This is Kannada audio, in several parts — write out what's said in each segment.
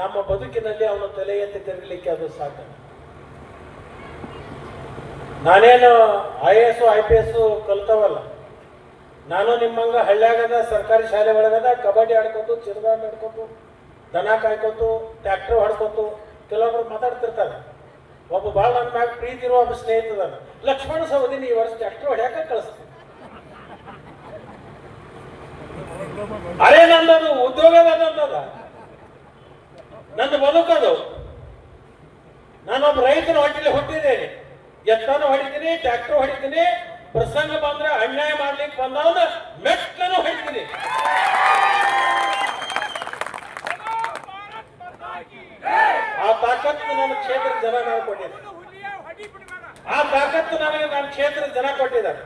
ನಮ್ಮ ಬದುಕಿನಲ್ಲಿ ಅವನ ತಲೆ ಎತ್ತಿ ತಿರುಗಲಿಕ್ಕೆ ಅದು ಸಾಧ್ಯ. ನಾನೇನು IAS IPS ಕಲ್ತವಲ್ಲ. ನಾನು ನಿಮ್ಮಂಗ ಹಳ್ಳ್ಯಾಗದ ಸರ್ಕಾರಿ ಶಾಲೆ ಒಳಗದ ಕಬಡ್ಡಿ ಆಡ್ಕೊತು, ಚಿರದಾಂಡ್ ಆಡ್ಕೊತು, ದನ ಕಾಯ್ಕೊತು, ಟ್ರ್ಯಾಕ್ಟರ್ ಹೊಡ್ಕೊತು ಕೆಲವೊಬ್ರು ಮಾತಾಡ್ತಿರ್ತಾರೆ. ಒಬ್ಬ ಭಾಳ ನನ್ನ ಮ್ಯಾಗ ಪ್ರೀತಿ ಇರೋ ಒಬ್ಬ ಸ್ನೇಹಿತದ ಲಕ್ಷ್ಮಣ ಸವದಿನ ಈ ವರ್ಷ ಟ್ರ್ಯಾಕ್ಟರ್ ಹೊಡ್ಯಾಕ ಕಳಿಸ್ತೀನಿ. ಅರೇ ನಂದದು ಉದ್ಯೋಗದ ನಂದದ, ನಂದು ಬದುಕದು. ನಾನೊಬ್ಬ ರೈತನ ಹೊಟ್ಟೆಲಿ ಹುಟ್ಟಿದ್ದೇನೆ. ಎತ್ತನು ಹೊಡಿತೀನಿ, ಟ್ರ್ಯಾಕ್ಟರ್ ಹೊಡಿತೀನಿ, ಪ್ರಸಂಗ ಬಂದ್ರೆ ಅನ್ಯಾಯ ಮಾಡ್ಲಿಕ್ಕೆ ಬಂದವನ್ನ ಮೆಟ್ಟನು ಹೊಡಿತೀನಿ. ಆ ತಾಕತ್ತು ನನ್ನ ಕ್ಷೇತ್ರದ ಜನ ನಾವು ಕೊಟ್ಟಿದ್ದಾರೆ. ಆ ತಾಕತ್ತು ನನಗೆ ನನ್ನ ಕ್ಷೇತ್ರದ ಜನ ಕೊಟ್ಟಿದ್ದಾರೆ.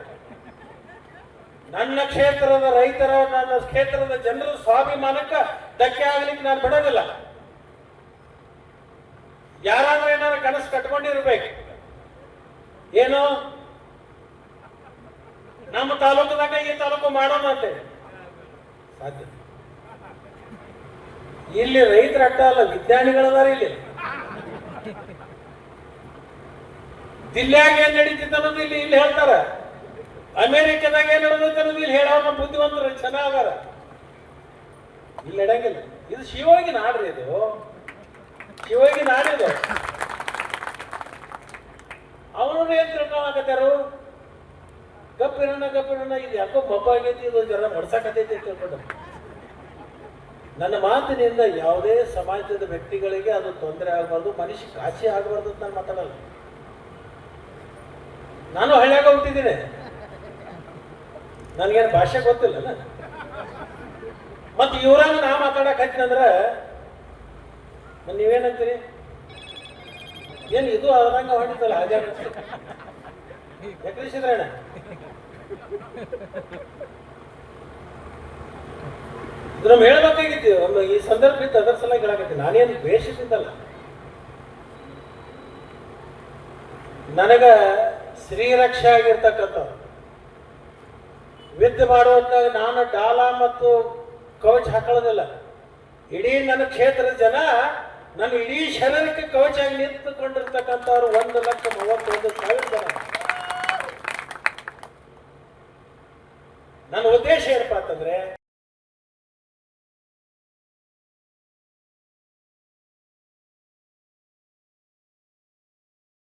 ನನ್ನ ಕ್ಷೇತ್ರದ ರೈತರ, ನನ್ನ ಕ್ಷೇತ್ರದ ಜನರ ಸ್ವಾಭಿಮಾನಕ್ಕೆ ಧಕ್ಕೆ ಆಗ್ಲಿಕ್ಕೆ ನಾನು ಬಿಡೋದಿಲ್ಲ. ಯಾರಾದ್ರೂ ಏನಾದ್ರು ಕನಸು ಕಟ್ಕೊಂಡಿರ್ಬೇಕು. ಏನು ನಮ್ಮ ತಾಲೂಕದಾಗ ಈ ತಾಲೂಕು ಮಾಡೋಣ ಅಂತ ಸಾಧ್ಯ. ಇಲ್ಲಿ ರೈತರ ಅಟ್ಟ ಅಲ್ಲ, ವಿಜ್ಞಾನಿಗಳದಾರ. ಇಲ್ಲಿ ದಿಲ್ಲ್ಯಾಗ ಏನ್ ನಡೀತಿತ್ತು ಅನ್ನೋದು ಇಲ್ಲಿ ಇಲ್ಲಿ ಹೇಳ್ತಾರ. ಅಮೆರಿಕದಾಗ ಏನ್ ನಡೆದೈತೆ ಅನ್ನೋದು ಇಲ್ಲಿ ಹೇಳೋಣ ಬುದ್ಧಿವಂತರು ಚೆನ್ನಾಗಾರ. ಇಲ್ಲಿ ನಡಂಗಿಲ್ಲ. ಇದು ಶಿವೋಗಿ ನಾಡ್ರಿ, ಇದು ಶಿವೋಗಿ ನಾಡಿದು. ಅವನು ಏನ್ ತಿಳ್ಕೊಳಕತ್ತಾರು, ಗಪ್ಪಿರೋಣ ಇದು ಯಾಕೋ ಮಬ್ಬ ಆಗೈತಿ, ಇದು ಜನ ಮಡ್ಸಕತೈತಿ ಅಂತ ತಿಳ್ಕೊಂಡು. ನನ್ನ ಮಾತಿನಿಂದ ಯಾವುದೇ ಸಮಾಜದ ವ್ಯಕ್ತಿಗಳಿಗೆ ಅದು ತೊಂದರೆ ಆಗಬಾರ್ದು, ಮನುಷ್ಯ ಕಾಶಿ ಆಗಬಾರ್ದು ಅಂತ ನಾನು ಮಾತಾಡಲ್ಲ. ನಾನು ಹಳ್ಳ್ಯಾಗ ಹುಟ್ಟಿದ್ದೀನಿ, ನನಗೇನು ಭಾಷೆ ಗೊತ್ತಿಲ್ಲ. ಮತ್ತೆ ಇವ್ರಾಗ ನಾ ಮಾತಾಡಕ್ ಹಚ್ಚಿನಂದ್ರೆ ನೀವೇನಂತೀರಿ? ಏನು ಇದು ಅದ್ರಂಗ ಹೊಡಿತಲ್ಲ ಹಾಗೆ ಯಾಕಂದ್ರೆ ಇದು ನಮ್ಗೆ ಹೇಳ್ಬೇಕಾಗಿತ್ತು. ಒಂದು ಈ ಸಂದರ್ಭ ಇತ್ತು, ಅದರ ಸಲ ಹೇಳಕತ್ತೀನಿ. ನಾನೇನು ದ್ವೇಷದಿಂದಲ್ಲ. ನನಗ ಶ್ರೀರಕ್ಷೆ ಆಗಿರ್ತಕ್ಕಂಥ ವಿದ್ಯೆ ಮಾಡುವಂತಾಗ ನಾನು ಡಾಲ ಮತ್ತು ಕವಚ ಹಾಕೊಳ್ಳೋದಿಲ್ಲ. ಇಡೀ ನನ್ನ ಕ್ಷೇತ್ರದ ಜನ ನನ್ನ ಇಡೀ ಶರೀರಕ್ಕೆ ಕವಚ ಆಗಿ ನಿಂತುಕೊಂಡಿರ್ತಕ್ಕಂಥವ್ರು 1,31,000 ಜನ. ನನ್ನ ಉದ್ದೇಶ ಏನಪ್ಪಾ ಅಂತಂದ್ರೆ